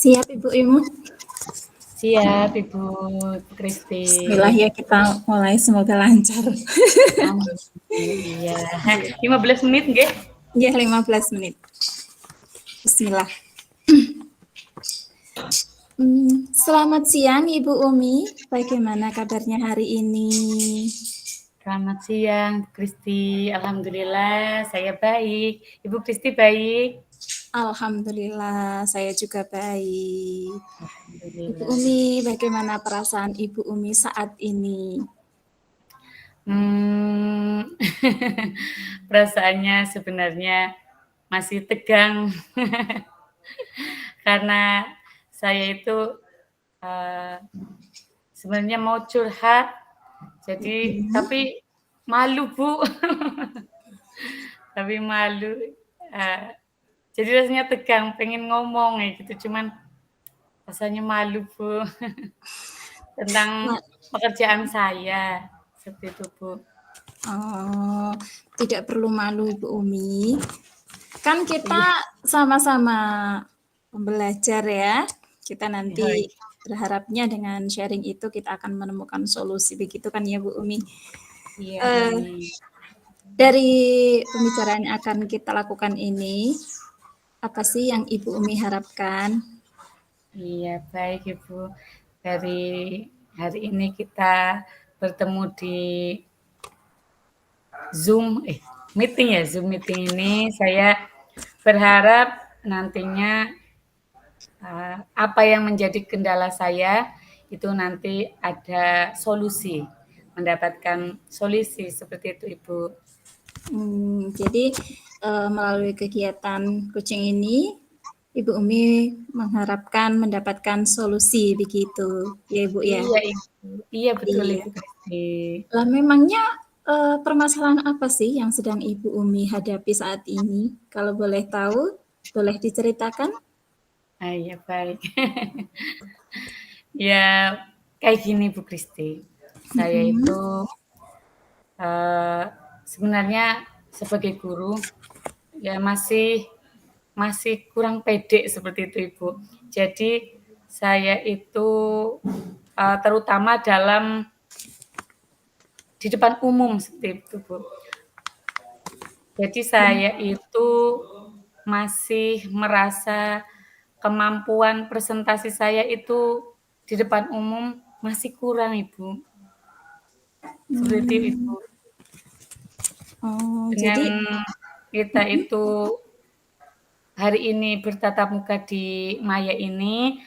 Siap Ibu Imu? Siap Ibu Kristi. Bismillah ya, kita mulai, semoga lancar. Amin. Iya. 15 menit nggih? Ya, 15 menit. Bismillah. Selamat siang Ibu Umi, bagaimana kabarnya hari ini? Selamat siang Bu Kristi. Alhamdulillah saya baik. Ibu Kristi baik? Alhamdulillah, saya juga baik. Ibu Alhamdulillah. Umi, bagaimana perasaan Ibu Umi saat ini? Perasaannya sebenarnya masih tegang. Karena saya itu sebenarnya mau curhat, jadi tapi malu Bu. Tapi malu. Jadi rasanya tegang, pengen ngomong gitu, cuman rasanya malu Bu. Tentang pekerjaan saya, seperti itu Bu. Oh, tidak perlu malu Ibu Umi. Kan kita sama-sama belajar ya. Kita nanti berharapnya dengan sharing itu kita akan menemukan solusi, begitu kan ya Bu Umi? Iya. Dari pembicaraan yang akan kita lakukan ini, apa sih yang Ibu Umi harapkan? Iya, baik Ibu. Dari hari ini kita bertemu di Zoom meeting ya, Zoom meeting ini saya berharap nantinya apa yang menjadi kendala saya itu nanti ada solusi, mendapatkan solusi seperti itu Ibu. Jadi melalui kegiatan coaching ini, Ibu Umi mengharapkan mendapatkan solusi, begitu ya Ibu ya? Iya Ibu, iya betul Iya. Ibu Kristi. Lah memangnya permasalahan apa sih yang sedang Ibu Umi hadapi saat ini? Kalau boleh tahu, boleh diceritakan? Iya baik. Ya kayak gini Bu Kristi, saya itu sebenarnya sebagai guru ya masih kurang pede seperti itu Ibu. Jadi saya itu terutama di depan umum seperti itu Bu. Jadi saya itu masih merasa kemampuan presentasi saya itu di depan umum masih kurang Ibu. Seperti itu. Oh, Dengan jadi kita itu hari ini bertatap muka di Maya ini,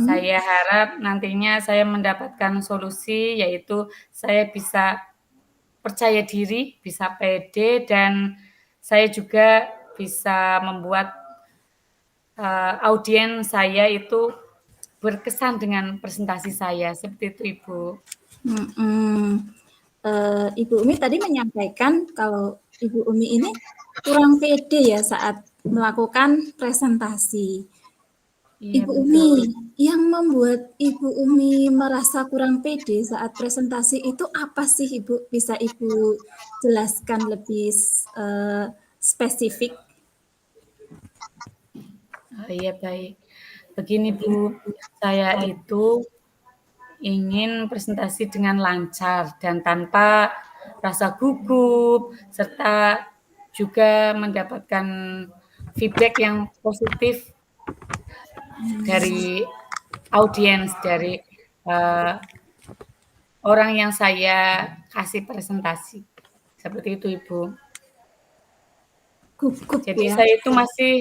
saya harap nantinya saya mendapatkan solusi, yaitu saya bisa percaya diri, bisa pede, dan saya juga bisa membuat audiens saya itu berkesan dengan presentasi saya, seperti itu Ibu. Ibu Umi tadi menyampaikan kalau Ibu Umi ini kurang pede ya saat melakukan presentasi. Iya Ibu Umi, betul. yang membuat Ibu Umi merasa kurang pede saat presentasi itu apa sih Ibu? Bisa Ibu jelaskan lebih spesifik? Iya baik. Begini Bu, saya itu ingin presentasi dengan lancar dan tanpa rasa gugup, serta juga mendapatkan feedback yang positif dari audiens, dari orang yang saya kasih presentasi. Seperti itu Ibu. Gugup Jadi ya. saya itu masih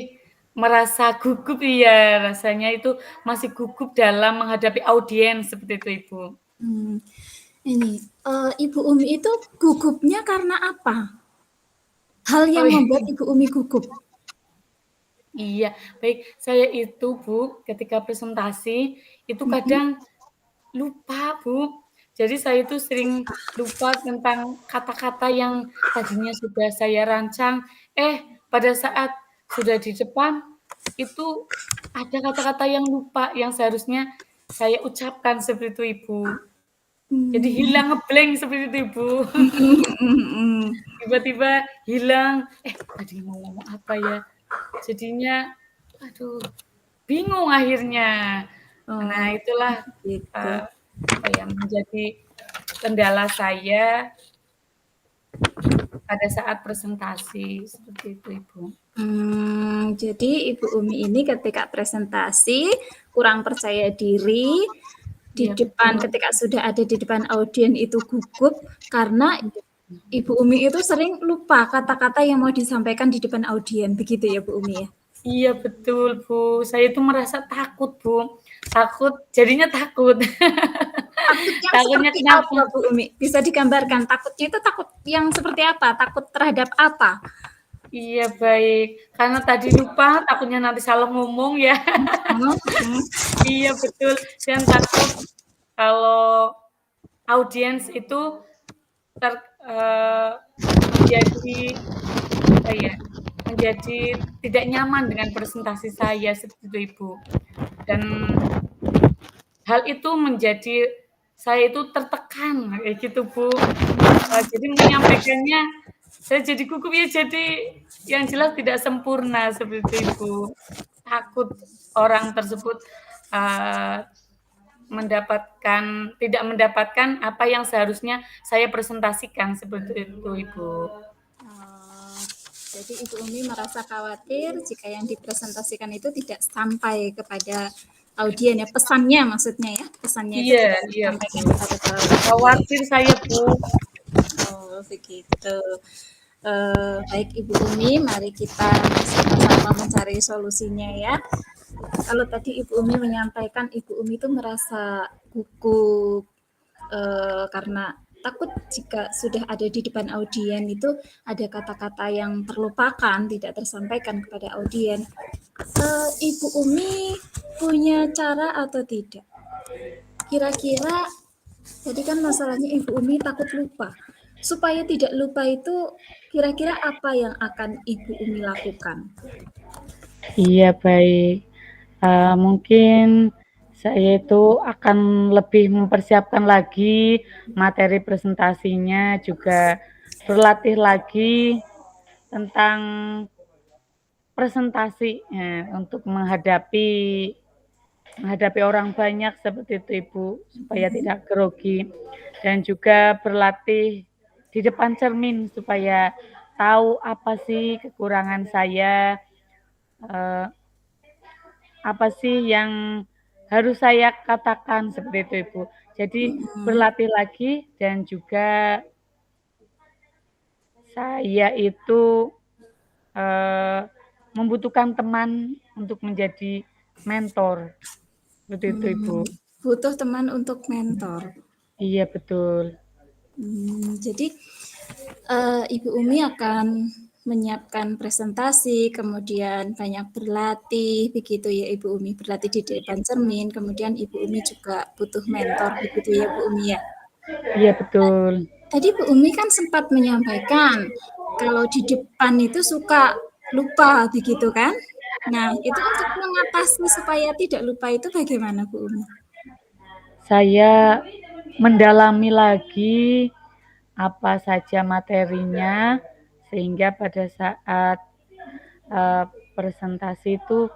merasa gugup ya, rasanya itu masih gugup dalam menghadapi audiens seperti itu Ibu. Ini Ibu Umi itu gugupnya karena apa? Hal yang membuat Ibu Umi gugup? Iya, baik. Saya itu Bu, ketika presentasi itu kadang lupa Bu. Jadi saya itu sering lupa tentang kata-kata yang tadinya sudah saya rancang. Pada saat sudah di depan itu ada kata-kata yang lupa yang seharusnya saya ucapkan seperti itu Ibu. Jadi hilang ngeblank seperti itu Ibu. Tiba-tiba hilang. Tadi mau ngomong apa ya? Jadinya, aduh, bingung akhirnya. Nah, Oh, itulah, gitu. apa ya, menjadi kendala saya pada saat presentasi, seperti itu, Ibu. Jadi Ibu Umi ini ketika presentasi kurang percaya diri, di Iya, depan betul. ketika sudah ada di depan audien itu gugup karena Ibu Umi itu sering lupa kata-kata yang mau disampaikan di depan audien, begitu ya Bu Umi ya? Iya, betul, Bu. Saya itu merasa takut, Bu. Takut, jadinya takut. Takut yang Takutnya seperti kenapa? apa Bu Umi? Bisa digambarkan takutnya itu takut yang seperti apa? Takut terhadap apa? Iya, baik. Karena tadi lupa, takutnya nanti salah ngomong ya. Iya, betul. Dan takut kalau audiens itu ter menjadi, apa ya, menjadi tidak nyaman dengan presentasi saya, seperti itu, Ibu. Dan hal itu menjadi saya itu tertekan, kayak gitu, Bu. Jadi menyampaikannya saya jadi gugup ya, jadi yang jelas tidak sempurna, seperti itu. Takut orang tersebut, eee, tidak mendapatkan apa yang seharusnya saya presentasikan, seperti itu, Ibu. Oh, jadi Ibu Umi merasa khawatir jika yang dipresentasikan itu tidak sampai kepada audien ya, pesannya maksudnya ya, pesannya itu Iya tidak iya, disampaikan betul. kepada para audien. Khawatir saya, Bu. Oh, begitu. Baik Ibu Umi, mari kita sama-sama mencari solusinya ya. Kalau tadi Ibu Umi menyampaikan Ibu Umi itu merasa gugup karena takut jika sudah ada di depan audien itu ada kata-kata yang terlupakan, tidak tersampaikan kepada audien. Ibu Umi punya cara atau tidak? Kira-kira tadi kan masalahnya Ibu Umi takut lupa. Supaya tidak lupa itu kira-kira apa yang akan Ibu Umi lakukan? Iya, baik. Mungkin saya itu akan lebih mempersiapkan lagi materi presentasinya, juga berlatih lagi tentang presentasi, untuk menghadapi orang banyak, seperti itu, Ibu, supaya tidak grogi. Dan juga berlatih di depan cermin supaya tahu apa sih kekurangan saya, eee, apa sih yang harus saya katakan, seperti itu, Ibu. Jadi berlatih lagi dan juga saya itu, eee, membutuhkan teman untuk menjadi mentor, seperti itu, Ibu. Butuh teman untuk mentor. Iya, betul. Jadi Ibu Umi akan menyiapkan presentasi, kemudian banyak berlatih, begitu ya Ibu Umi, berlatih di depan cermin, kemudian Ibu Umi juga butuh mentor, begitu ya Bu Umi ya. Iya, betul. Tadi Bu Umi kan sempat menyampaikan kalau di depan itu suka lupa, begitu kan? Nah, itu untuk mengatasi supaya tidak lupa itu bagaimana Bu Umi? Saya mendalami lagi apa saja materinya, sehingga pada saat, eee, presentasi itu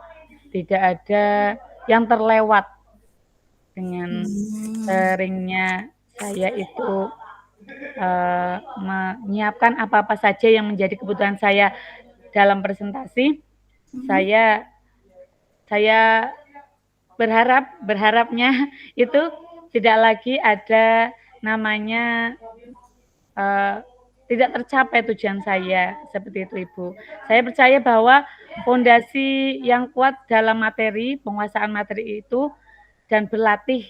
tidak ada yang terlewat. Dengan seringnya saya itu, menyiapkan apa-apa saja yang menjadi kebutuhan saya dalam presentasi, saya saya berharapnya itu tidak lagi ada namanya, eee, tidak tercapai tujuan saya, seperti itu, Ibu. Saya percaya bahwa pondasi yang kuat dalam materi, penguasaan materi itu, dan berlatih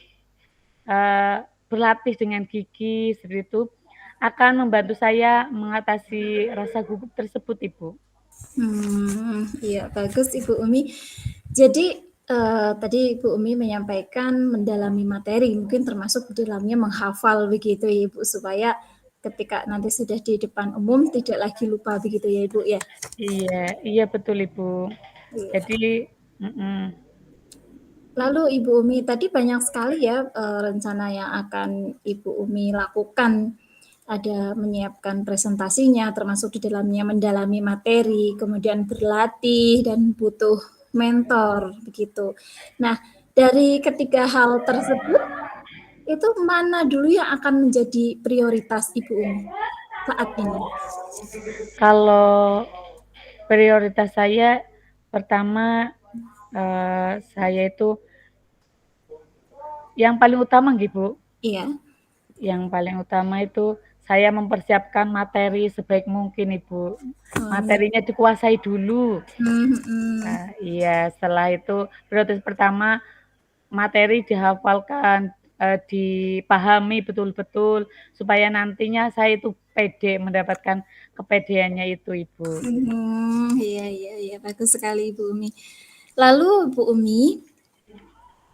dengan gigih, seperti itu, akan membantu saya mengatasi rasa gugup tersebut, Ibu. Iya bagus Ibu Umi. Jadi tadi Ibu Umi menyampaikan mendalami materi, mungkin termasuk di dalamnya menghafal begitu ya Ibu, supaya ketika nanti sudah di depan umum tidak lagi lupa begitu ya Ibu ya. Iya iya betul, Ibu. Iya. Jadi mhm, Lalu Ibu Umi tadi banyak sekali ya rencana yang akan Ibu Umi lakukan. Ada menyiapkan presentasinya, termasuk di dalamnya mendalami materi, kemudian berlatih dan butuh mentor begitu. Nah, dari ketiga hal tersebut, itu mana dulu yang akan menjadi prioritas Ibu Umi saat ini? Kalau prioritas saya pertama, saya itu yang paling utama gitu, Iya. yang paling utama itu saya mempersiapkan materi sebaik mungkin, Ibu. Iya. Materinya dikuasai dulu. Mhm. Nah, iya, setelah itu prioritas pertama materi dihafalkan, dipahami betul-betul supaya nantinya saya itu pede mendapatkan kepedeannya itu, Ibu. Iya iya iya, bagus sekali Ibu Umi. Lalu Bu Umi,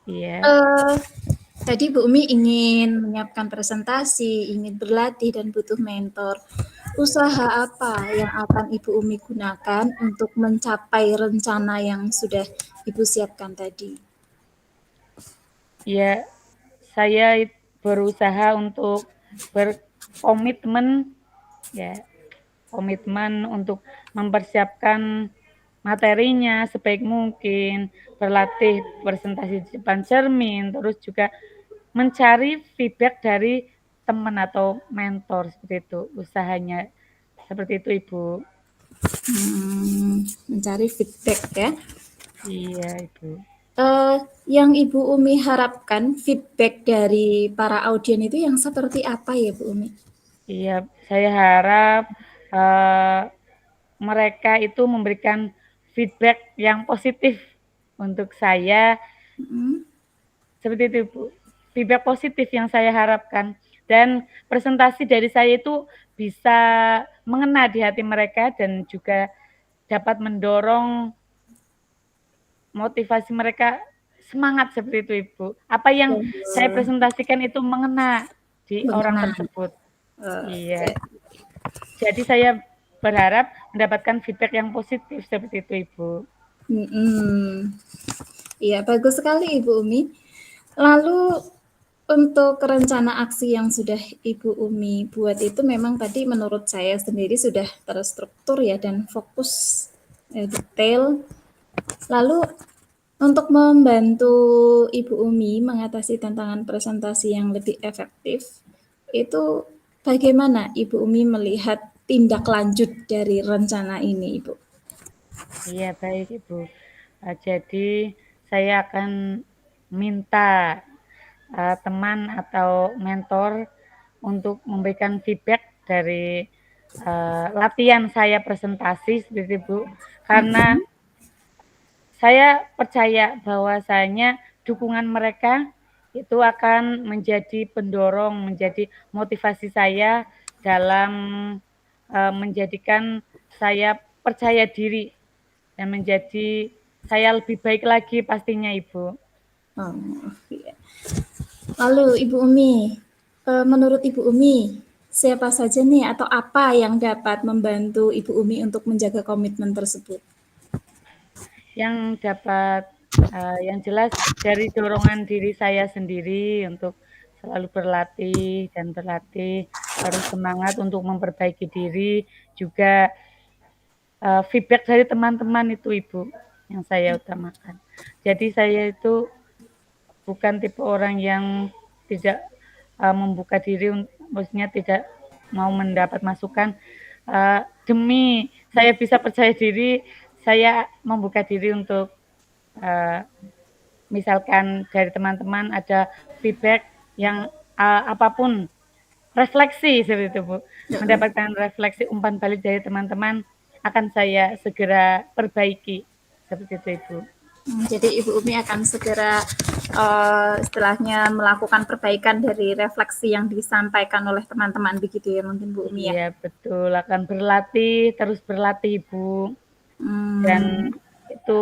Iya. eh, tadi Bu Umi ingin menyiapkan presentasi, ingin berlatih dan butuh mentor. Usaha apa yang akan Ibu Umi gunakan untuk mencapai rencana yang sudah Ibu siapkan tadi? Ya, saya berusaha untuk berkomitmen, ya, komitmen untuk mempersiapkan materinya sebaik mungkin, berlatih presentasi di depan cermin, terus juga mencari feedback dari teman atau mentor seperti itu usahanya. Seperti itu, Ibu. Mencari feedback ya. Iya, Ibu. Yang Ibu Umi harapkan feedback dari para audien itu yang seperti apa ya Bu Umi? Iya, saya harap uh, mereka itu memberikan feedback yang positif untuk saya. Hmm. Seperti itu, Bu. Feedback positif yang saya harapkan. Dan presentasi dari saya itu bisa mengena di hati mereka dan juga dapat mendorong motivasi mereka semangat seperti itu, Ibu. Apa yang saya presentasikan itu mengena di orang Mengenai. tersebut. Oke. Iya. Jadi saya berharap mendapatkan feedback yang positif seperti itu, Ibu. Iya, bagus sekali Ibu Umi. Lalu untuk rencana aksi yang sudah Ibu Umi buat itu memang tadi menurut saya sendiri sudah terstruktur ya dan fokus detail. Lalu untuk membantu Ibu Umi mengatasi tantangan presentasi yang lebih efektif, itu bagaimana Ibu Umi melihat tindak lanjut dari rencana ini, Ibu? Iya, baik, Ibu. Jadi saya akan minta teman atau mentor untuk memberikan feedback dari latihan saya presentasi seperti itu, karena saya percaya bahwasanya dukungan mereka itu akan menjadi pendorong, menjadi motivasi saya dalam menjadikan saya percaya diri dan menjadi saya lebih baik lagi pastinya, Ibu. Oh, iya. Lalu Ibu Umi, menurut Ibu Umi, siapa saja nih atau apa yang dapat membantu Ibu Umi untuk menjaga komitmen tersebut? Yang dapat yang jelas dari dorongan diri saya sendiri untuk selalu berlatih dan berlatih, terus semangat untuk memperbaiki diri, juga feedback dari teman-teman itu, Ibu, yang saya utamakan. Jadi saya itu bukan tipe orang yang tidak membuka diri, maksudnya tidak mau mendapat masukan. Demi saya bisa percaya diri, saya membuka diri untuk misalkan dari teman-teman ada feedback yang apapun, refleksi seperti itu, Bu. Mendapatkan refleksi umpan balik dari teman-teman akan saya segera perbaiki, seperti itu, Ibu. Jadi Ibu Umi akan segera istilahnya melakukan perbaikan dari refleksi yang disampaikan oleh teman-teman begitu ya mungkin Bu Umi ya. Iya, betul, akan berlatih, terus berlatih, Bu. Dan Hmm. itu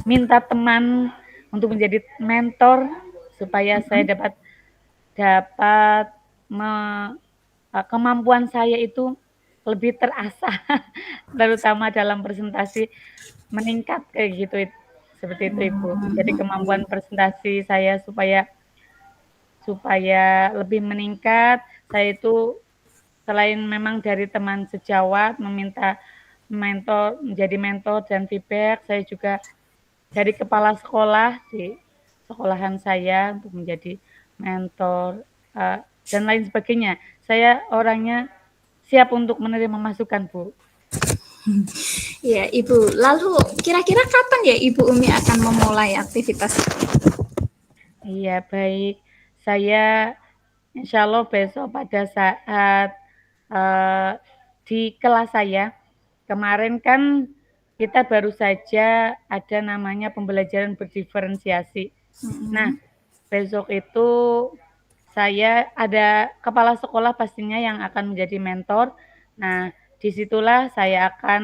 minta teman untuk menjadi mentor supaya saya dapat me, kemampuan saya itu lebih terasah, terutama dalam presentasi meningkat kayak gitu, seperti itu, Ibu. Jadi kemampuan presentasi saya supaya supaya lebih meningkat, saya itu selain memang dari teman sejawat meminta menjadi mentor dan feedback. Saya juga dari kepala sekolah di sekolahan saya untuk menjadi mentor, dan lain sebagainya. Saya orangnya siap untuk menerima masukan, Bu. Ya, Ibu. Lalu kira-kira kapan ya Ibu Umi akan memulai aktivitas? Iya, baik. Saya insya Allah besok pada saat di kelas saya, kemarin kan kita baru saja ada namanya pembelajaran berdiferensiasi. Nah, Mm-mm. besok itu saya ada kepala sekolah pastinya yang akan menjadi mentor. Nah, disitulah saya akan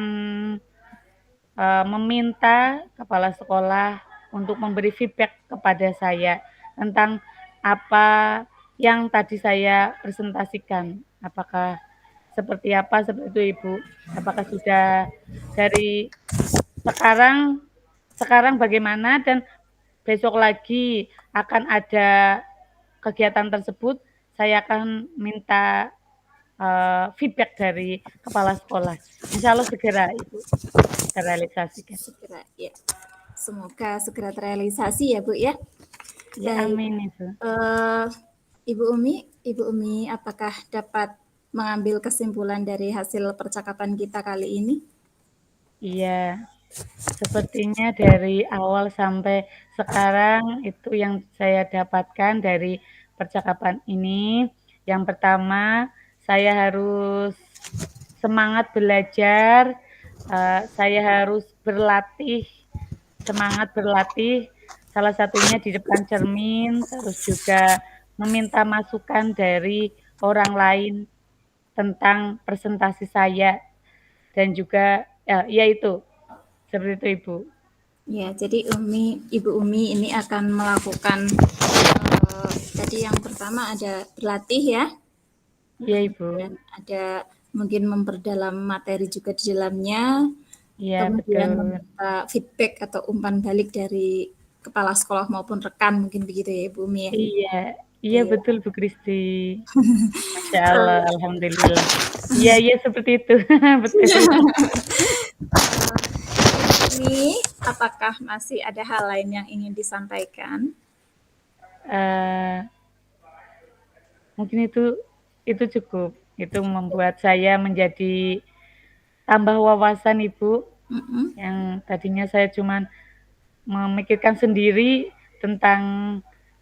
meminta kepala sekolah untuk memberi feedback kepada saya tentang apa yang tadi saya presentasikan. Apakah seperti apa seperti itu, Ibu? Apakah sudah dari sekarang sekarang bagaimana dan besok lagi akan ada kegiatan tersebut, saya akan minta feedback dari kepala sekolah. Insya Allah segera, Ibu, terrealisasikan. Segera, ya. Semoga segera terrealisasi ya Bu ya. Ya, Baik. amin, Ibu. Ibu Umi, apakah dapat mengambil kesimpulan dari hasil percakapan kita kali ini? Iya, sepertinya dari awal sampai sekarang itu yang saya dapatkan dari percakapan ini. Yang pertama, saya harus semangat belajar, saya harus berlatih, semangat berlatih, salah satunya di depan cermin, terus juga meminta masukan dari orang lain tentang presentasi saya dan juga ya itu seperti itu, Ibu. Ya, jadi Ibu Umi ini akan melakukan tadi yang pertama ada berlatih ya, Iya, Ibu. kemudian ada mungkin memperdalam materi juga di dalamnya, Iya, kemudian betul. meminta feedback atau umpan balik dari kepala sekolah maupun rekan mungkin begitu ya Ibu Umi ya. Iya, iya Iya. betul Bu Kristi. Masya Allah, alhamdulillah. Iya, iya seperti itu. Betul. Ini apakah masih ada hal lain yang ingin disampaikan? Eh, mungkin itu cukup. Itu membuat saya menjadi tambah wawasan, Ibu, Mm-mm. yang tadinya saya cuman memikirkan sendiri tentang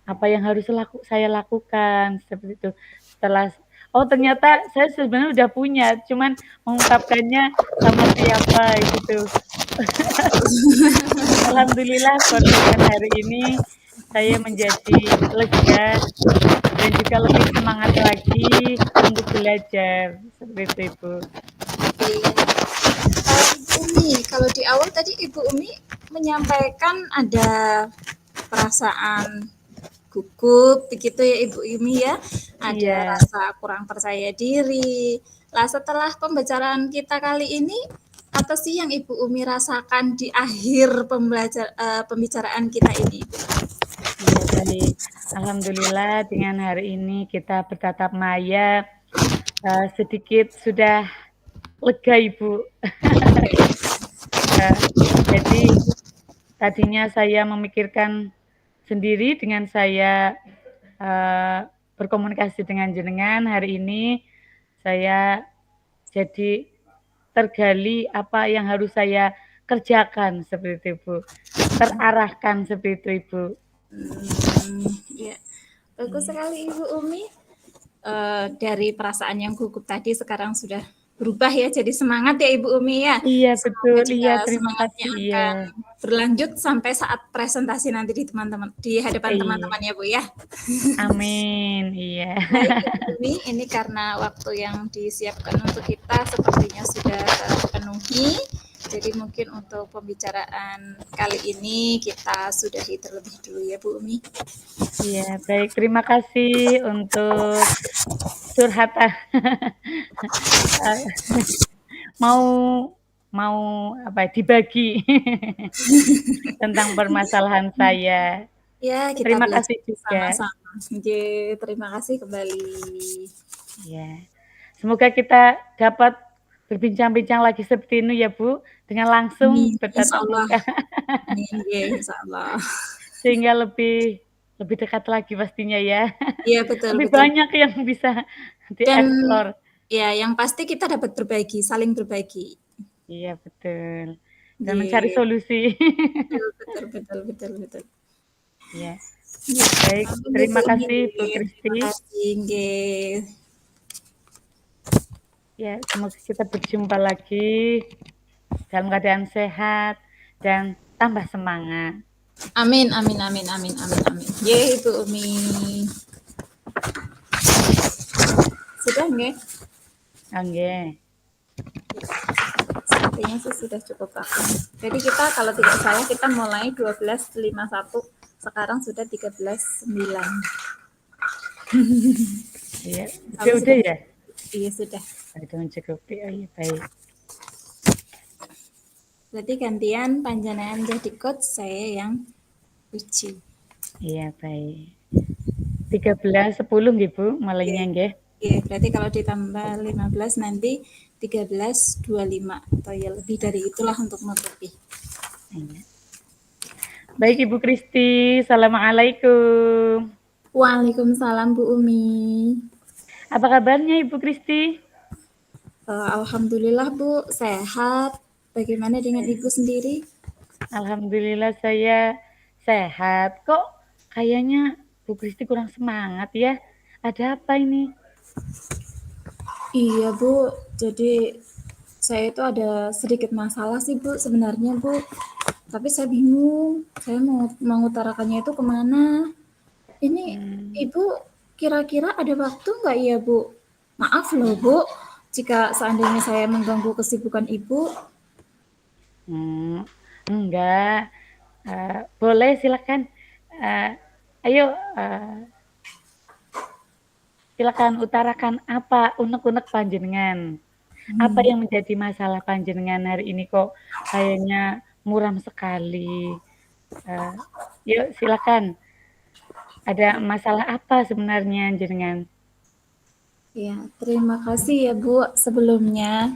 apa yang harus saya lakukan seperti itu. Setelah oh ternyata saya sebenarnya udah punya, cuman mengungkapkannya sama siapa gitu. Alhamdulillah baru dengan hari ini saya menjadi lega dan juga lebih semangat lagi untuk belajar seperti itu, Ibu. Ibu Umi, kalau di awal tadi Ibu Umi menyampaikan ada perasaan gugup begitu ya Ibu Umi ya, ada Iya. rasa kurang percaya diri. Lah setelah pembicaraan kita kali ini, apa sih yang Ibu Umi rasakan di akhir pembicaraan kita ini? Iya, baik. Alhamdulillah dengan hari ini kita bertatap maya, sedikit sudah lega, Ibu. Jadi tadinya saya memikirkan sendiri dengan saya berkomunikasi dengan jenengan, hari ini saya jadi tergali apa yang harus saya kerjakan seperti itu, Ibu. Terarahkan seperti itu, Ibu. Ya, bagus sekali Ibu Umi. Dari perasaan yang gugup tadi sekarang sudah berubah ya jadi semangat ya Ibu Umi ya. Iya, Semoga betul. Iya, juga terima semangatnya kasih. Iya. akan berlanjut sampai saat presentasi nanti di hadapan Iya. teman-teman ya Bu ya. Amin. Iya. Baik Ibu Umi, ini karena waktu yang disiapkan untuk kita sepertinya sudah terpenuhi. Jadi mungkin untuk pembicaraan kali ini kita sudahi terlebih dulu ya Bu Umi. Iya, baik. Terima kasih untuk curhatan. mau mau apa dibagi tentang permasalahan saya. Ya, kita Terima belajar kasih juga. sama-sama. Oke, terima kasih kembali. Ya. Semoga kita dapat berbincang-bincang lagi seperti ini ya, Bu, dengan langsung Amin, bertatap insyaallah. muka. Amin, nggih, insyaallah. Sehingga lebih lebih dekat lagi pastinya ya. Iya, betul Lebih betul. banyak yang bisa Dan dieksplor. ya yang pasti kita dapat berbagi, saling berbagi. Iya betul, dan mencari Nggih, solusi. betul betul betul betul betul. Iya. Iya, Baik, amin deh Bu terima Umi, kasih Bu nggih, terima Kristi. kasih, nggih. Ya, semoga kita berjumpa lagi dalam keadaan sehat dan tambah semangat. Amin amin amin amin amin amin. Nggih, Ibu Umi. Sudah nggih? Oke. Sepertinya sih sudah cukup waktu. Jadi kita kalau tidak salah kita mulai 12.51, sekarang sudah 13.09. Iya, Kalau udah sudah ya? iya sudah. Sudah mencukupi. Oh iya, baik. Berarti gantian panjenengan jadi coach, saya yang uji. Iya, baik. 13.10 nggih, Bu, mulainya nggih. Oke, berarti kalau ditambah 15 nanti 13.25 atau ya lebih dari itulah untuk menutupi. Iya. Baik, Ibu Kristi. Assalamualaikum. Waalaikumsalam Bu Umi. Apa kabarnya Ibu Kristi? Alhamdulillah Bu, sehat. Bagaimana dengan Ibu sendiri? Alhamdulillah saya sehat. Kok kayaknya Bu Kristi kurang semangat ya? Ada apa ini? Iya Bu, jadi saya itu ada sedikit masalah sih Bu sebenarnya Bu. Tapi saya bingung, saya mau mengutarakannya itu kemana. Ini Ibu kira-kira ada waktu nggak ya Bu? Maaf loh Bu, jika seandainya saya mengganggu kesibukan Ibu. Enggak. Boleh silakan. Eh, ayo, silakan utarakan apa unek-unek panjenengan. Apa yang menjadi masalah panjenengan hari ini kok kayaknya muram sekali. Eh, yuk silakan. Ada masalah apa sebenarnya jenengan? Ya, terima kasih ya Bu sebelumnya.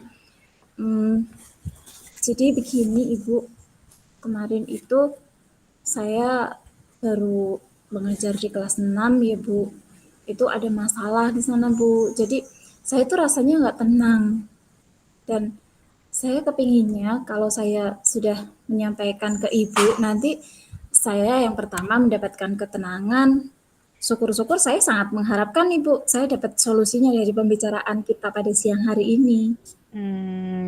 Hmm, jadi begini Ibu, kemarin itu saya baru mengajar di kelas 6 ya Bu. Itu ada masalah di sana Bu. Jadi saya itu rasanya nggak tenang. Dan saya kepinginnya kalau saya sudah menyampaikan ke Ibu, nanti saya yang pertama mendapatkan ketenangan. Syukur-syukur saya sangat mengharapkan Ibu, saya dapat solusinya dari pembicaraan kita pada siang hari ini.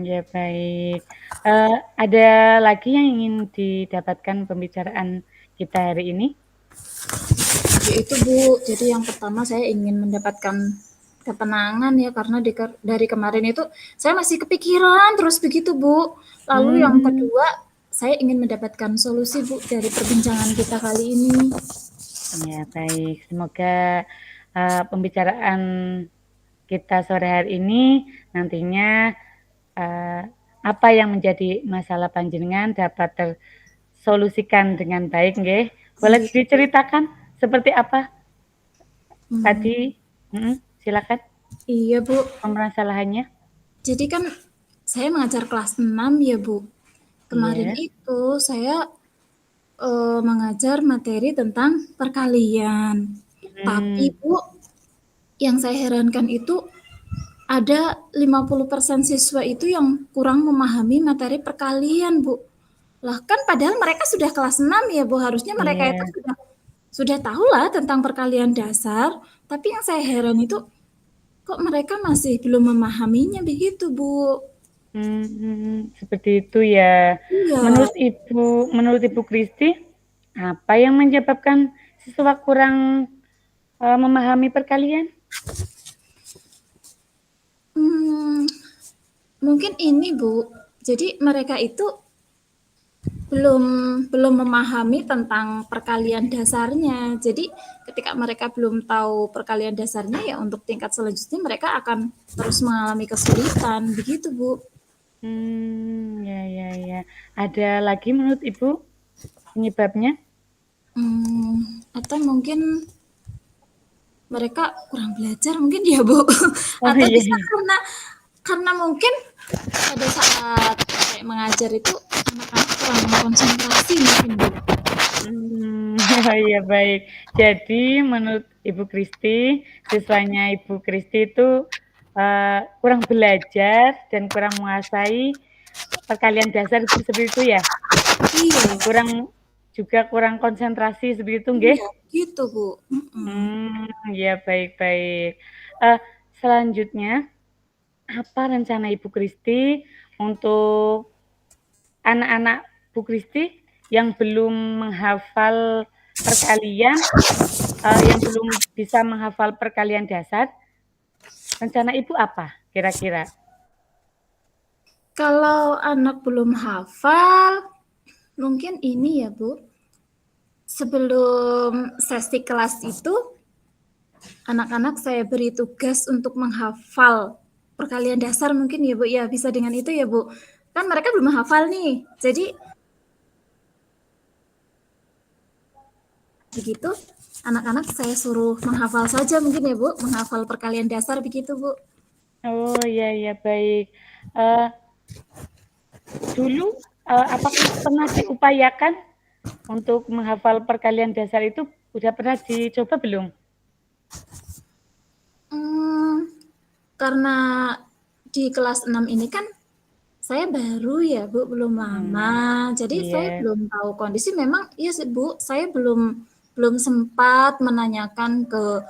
Ya baik. Ada lagi yang ingin didapatkan pembicaraan kita hari ini? Yaitu Bu, jadi yang pertama saya ingin mendapatkan ketenangan ya karena dari kemarin itu saya masih kepikiran terus begitu Bu. Lalu yang kedua saya ingin mendapatkan solusi Bu dari perbincangan kita kali ini. Ya baik, semoga pembicaraan kita sore hari ini nantinya apa yang menjadi masalah panjenengan dapat tersolusikan dengan baik, nggih. Boleh diceritakan seperti apa tadi? Silakan. Iya Bu, Permasalahannya. jadi kan saya mengajar kelas 6 ya Bu. Kemarin Iya. itu saya mengajar materi tentang perkalian. Tapi Bu, yang saya herankan itu ada 50% siswa itu yang kurang memahami materi perkalian, Bu. Lah kan padahal mereka sudah kelas 6 ya, Bu. Harusnya mereka itu Iya. sudah tahulah tentang perkalian dasar, tapi yang saya heran itu kok mereka masih belum memahaminya begitu, Bu. Seperti itu ya. Iya. Menurut Ibu Kristi, apa yang menyebabkan siswa kurang memahami perkalian? Mungkin ini, Bu. Jadi mereka itu belum memahami tentang perkalian dasarnya. Jadi ketika mereka belum tahu perkalian dasarnya ya untuk tingkat selanjutnya mereka akan terus mengalami kesulitan. Begitu, Bu. Ya. Ada lagi menurut Ibu penyebabnya? Atau mungkin mereka kurang belajar mungkin ya, Bu. Oh Atau iya. bisa karena Karena mungkin pada saat kayak mengajar itu anak-anak kurang konsentrasi mungkin Bu. Iya baik. Jadi menurut Ibu Kristi, siswanya Ibu Kristi itu kurang belajar dan kurang menguasai perkalian dasar seperti itu ya? Iya, Kurang konsentrasi seperti itu nggih? iya, gitu Bu. Ya baik-baik. Selanjutnya, apa rencana Ibu Kristi untuk anak-anak Bu Kristi yang belum menghafal perkalian, yang belum bisa menghafal perkalian dasar, rencana Ibu apa kira-kira? Kalau anak belum hafal, mungkin ini ya Bu, sebelum sesi kelas itu, anak-anak saya beri tugas untuk menghafal perkalian dasar mungkin ya Bu, ya bisa dengan itu ya Bu. Kan mereka belum hafal nih, jadi begitu anak-anak saya suruh menghafal saja mungkin ya Bu, menghafal perkalian dasar begitu Bu. Oh iya baik. Dulu apakah pernah diupayakan untuk menghafal perkalian dasar itu udah pernah dicoba belum? Karena di kelas 6 ini kan saya baru ya Bu, belum lama. Jadi saya Iya. belum tahu kondisi. Memang iya sih Bu, saya belum sempat menanyakan ke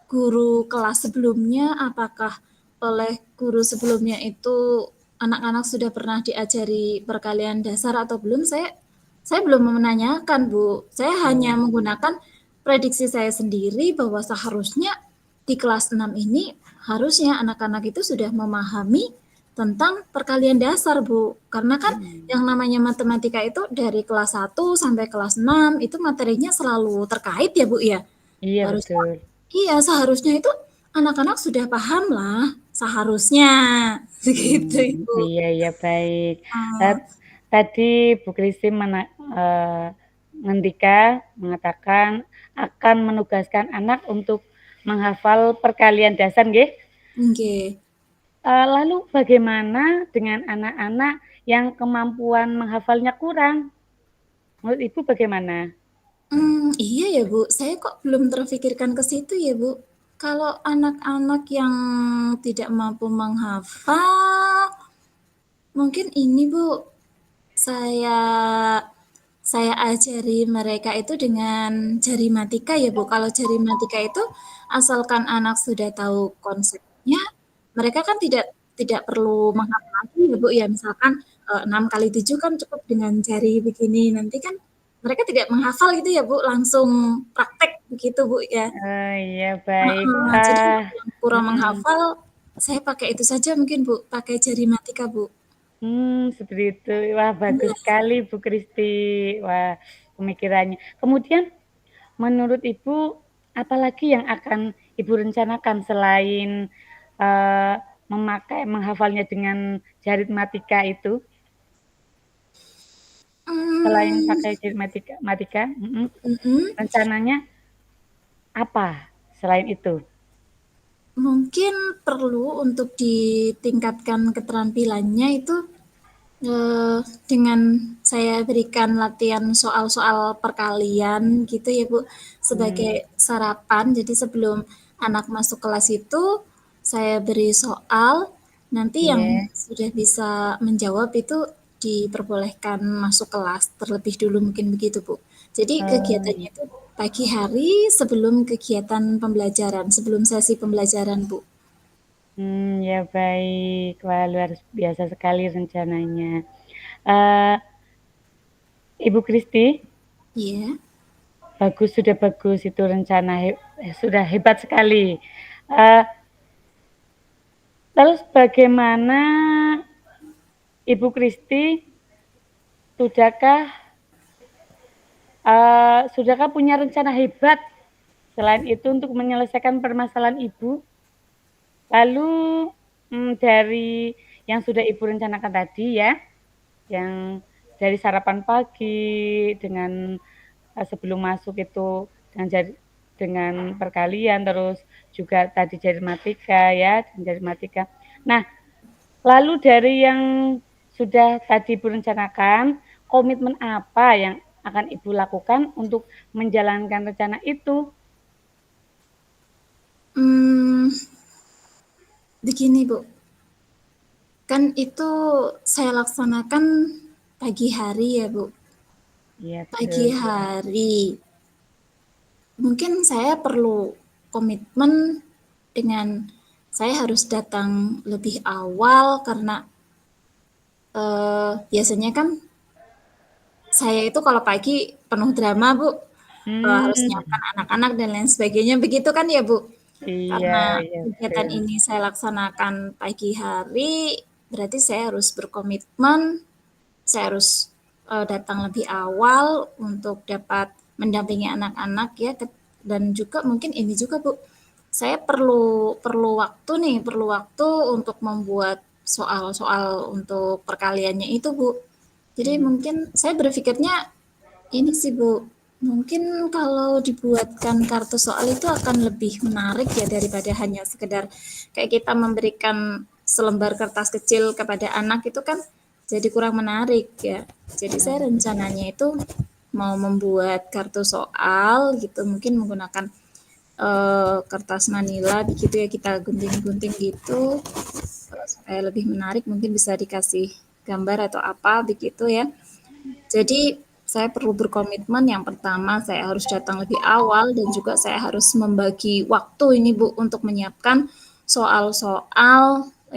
guru kelas sebelumnya apakah oleh guru sebelumnya itu anak-anak sudah pernah diajari perkalian dasar atau belum. Saya belum menanyakan Bu. Saya hanya Oh. menggunakan prediksi saya sendiri bahwa seharusnya di kelas 6 ini harusnya anak-anak itu sudah memahami tentang perkalian dasar Bu. Karena kan yang namanya matematika itu dari kelas 1 sampai kelas 6 itu materinya selalu terkait ya Bu ya. Iya Harusnya betul. iya seharusnya itu anak-anak sudah paham lah seharusnya begitu Ibu. Iya baik. Uh, Tadi Bu Kristi ngendika mengatakan akan menugaskan anak untuk menghafal perkalian dasar nggih? okay. Lalu bagaimana dengan anak-anak yang kemampuan menghafalnya kurang? Menurut Ibu bagaimana? Iya ya Bu, saya kok belum terfikirkan ke situ ya Bu. Kalau anak-anak yang tidak mampu menghafal, mungkin ini Bu, saya saya ajari mereka itu dengan jari matika ya Bu. Kalau jari matika itu asalkan anak sudah tahu konsepnya, mereka kan tidak perlu menghafal lagi ya Bu ya. Misalkan 6 kali 7 kan cukup dengan jari begini. Nanti kan mereka tidak menghafal gitu ya Bu, langsung praktek begitu Bu ya. Oh iya baik. Jadi Wah, yang kurang mhm. menghafal, saya pakai itu saja mungkin Bu, pakai jari matika Bu. Seperti itu. Wah, bagus Iya. sekali Bu Kristi. Wah, pemikirannya. Kemudian menurut Ibu, apalagi yang akan Ibu rencanakan selain menghafalnya dengan jaritmatika itu? Selain Mmm, pakai jaritmatika, mhm. rencananya apa selain itu? Mungkin perlu untuk ditingkatkan keterampilannya itu, dengan saya berikan latihan soal-soal perkalian gitu ya Bu, Mmm, sebagai sarapan. Jadi sebelum anak masuk kelas itu, saya beri soal, nanti yang iya. sudah bisa menjawab itu diperbolehkan masuk kelas terlebih dulu mungkin begitu Bu. Jadi Oh, iya. kegiatannya itu pagi hari sebelum kegiatan pembelajaran, sebelum sesi pembelajaran Bu. Ya baik. Wah, luar biasa sekali rencananya. Eee, Ibu Kristi, Iya. sudah bagus itu rencana sudah hebat sekali. Eee, Terus bagaimana Ibu Kristi, sudahkah sudahkah punya rencana hebat selain itu untuk menyelesaikan permasalahan Ibu? Lalu, dari yang sudah Ibu rencanakan tadi ya, yang dari sarapan pagi dengan, sebelum masuk itu dengan perkalian, terus juga tadi matematika ya, dengan matematika. Nah, Lalu dari yang sudah tadi Ibu rencanakan, komitmen apa yang akan Ibu lakukan untuk menjalankan rencana itu? Mmm, begini, Bu, kan itu saya laksanakan pagi hari ya, Bu. Iya, Pagi betul. hari. Mungkin saya perlu komitmen dengan saya harus datang lebih awal karena, biasanya kan saya itu kalau pagi penuh drama, Bu, harus Hmm, nyiapkan anak-anak dan lain sebagainya, begitu kan ya, Bu? iya, Karena iya, kegiatan betul. ini saya laksanakan pagi hari, berarti saya harus berkomitmen, saya harus datang lebih awal untuk dapat mendampingi anak-anak ya, dan juga mungkin ini juga Bu, saya perlu perlu waktu nih, perlu waktu untuk membuat soal-soal untuk perkaliannya itu Bu. Jadi Hmm. mungkin saya berpikirnya ini sih Bu, mungkin kalau dibuatkan kartu soal itu akan lebih menarik ya daripada hanya sekedar kayak kita memberikan selembar kertas kecil kepada anak itu kan jadi kurang menarik ya. Jadi saya rencananya itu mau membuat kartu soal gitu, mungkin menggunakan kertas manila begitu ya kita gunting-gunting gitu supaya lebih menarik mungkin bisa dikasih gambar atau apa begitu ya. Jadi saya perlu berkomitmen yang pertama saya harus datang lebih awal dan juga saya harus membagi waktu ini Bu untuk menyiapkan soal-soal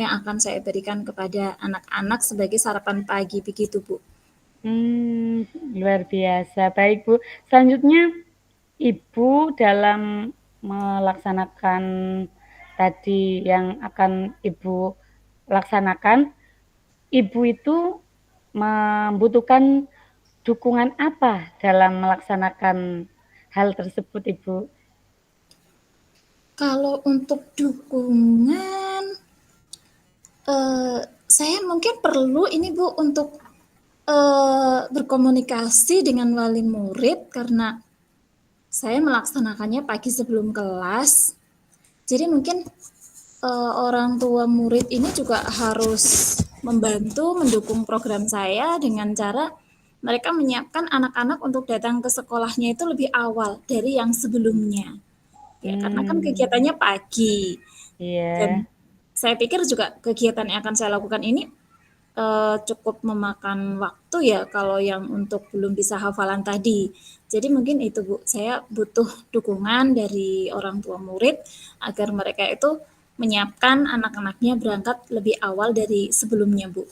yang akan saya berikan kepada anak-anak sebagai sarapan pagi begitu Bu. Luar biasa. Baik, Bu. Selanjutnya, Ibu dalam melaksanakan tadi yang akan Ibu laksanakan, Ibu itu membutuhkan dukungan apa dalam melaksanakan hal tersebut, Ibu? Kalau untuk dukungan saya mungkin perlu ini Bu untuk berkomunikasi dengan wali murid karena saya melaksanakannya pagi sebelum kelas. Jadi mungkin orang tua murid ini juga harus membantu mendukung program saya dengan cara mereka menyiapkan anak-anak untuk datang ke sekolahnya itu lebih awal dari yang sebelumnya. Ya, karena kan Hmm, kegiatannya pagi. Dan iya. saya pikir juga kegiatan yang akan saya lakukan ini cukup memakan waktu ya kalau yang untuk belum bisa hafalan tadi. Jadi mungkin itu Bu, saya butuh dukungan dari orang tua murid agar mereka itu menyiapkan anak-anaknya berangkat lebih awal dari sebelumnya Bu.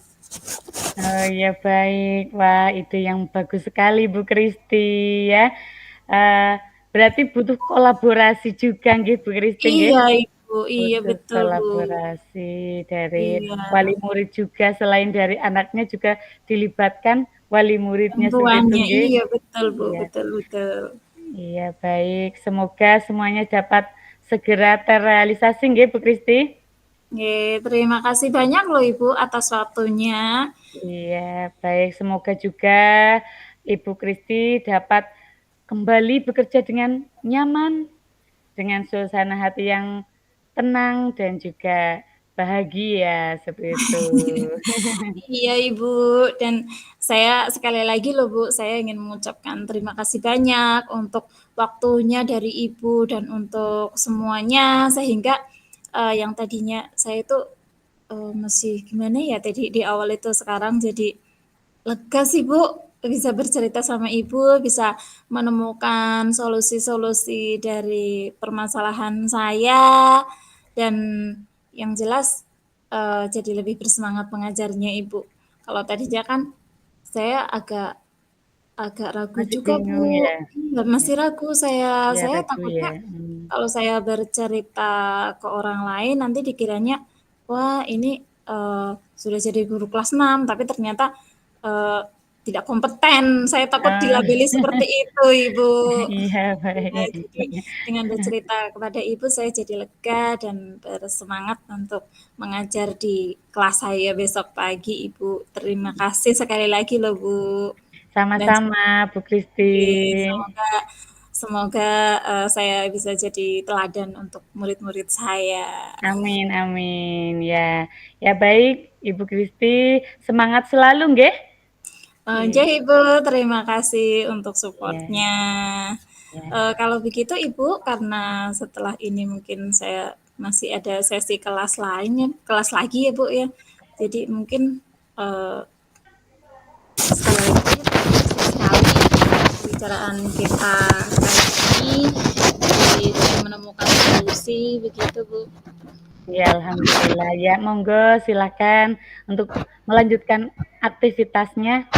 Oh ya baik, wah itu yang bagus sekali Bu Kristi ya. Eh, Berarti butuh kolaborasi juga nggih Bu Kristi nggih? Iya Ibu, iya Butuh betul Bu. kolaborasi dari wali Iya, murid juga, selain dari anaknya juga dilibatkan wali muridnya orang seperti itu tuanya, nggih? iya betul Bu, Iya, betul betul. iya baik. Semoga semuanya dapat segera terrealisasi nggih Bu Kristi. Oke, terima kasih banyak loh Ibu atas waktunya. Iya, baik. Semoga juga Ibu Kristi dapat kembali bekerja dengan nyaman, dengan suasana hati yang tenang dan juga bahagia seperti itu. Iya Ibu, dan saya sekali lagi loh Bu, saya ingin mengucapkan terima kasih banyak untuk waktunya dari Ibu dan untuk semuanya sehingga yang tadinya saya itu masih gimana ya tadi di awal itu sekarang jadi lega sih Bu bisa bercerita sama Ibu, bisa menemukan solusi-solusi dari permasalahan saya dan yang jelas jadi lebih bersemangat mengajarnya Ibu. Kalau tadinya kan saya agak agak ragu Masih juga bingung Bu, ya? iya Ya, masih ragu saya. ya Saya ragu ya. takutnya kalau saya bercerita ke orang lain nanti dikiranya, wah ini sudah jadi guru kelas 6, tapi ternyata eh, tidak kompeten. Saya takut Ah, dilabeli seperti itu, Ibu. iya Ya, baik. jadi dengan bercerita kepada Ibu saya jadi lega dan bersemangat untuk mengajar di kelas saya besok pagi, Ibu. Terima kasih sekali lagi loh, Bu. Dan Sama-sama Bu Kristi. semoga Semoga saya bisa jadi teladan untuk murid-murid saya. Amin amin. Ya. Ya baik, Ibu Kristi, semangat selalu nggih. Nggih Ibu, terima kasih untuk Iya, support-nya. iya. Kalau begitu Ibu, karena setelah ini mungkin saya masih ada sesi kelas lainnya, kelas lagi ya Bu ya. Jadi mungkin sekali lagi terima kasih sekali pembicaraan kita kali ini. Jadi sudah menemukan solusi begitu Bu. Ya, alhamdulillah. Ya, monggo silakan untuk melanjutkan aktivitasnya.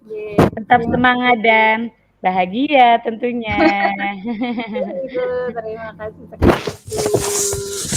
Ye, Tetap terima semangat dan bahagia tentunya. kasih Ibu, terima kasih sekali.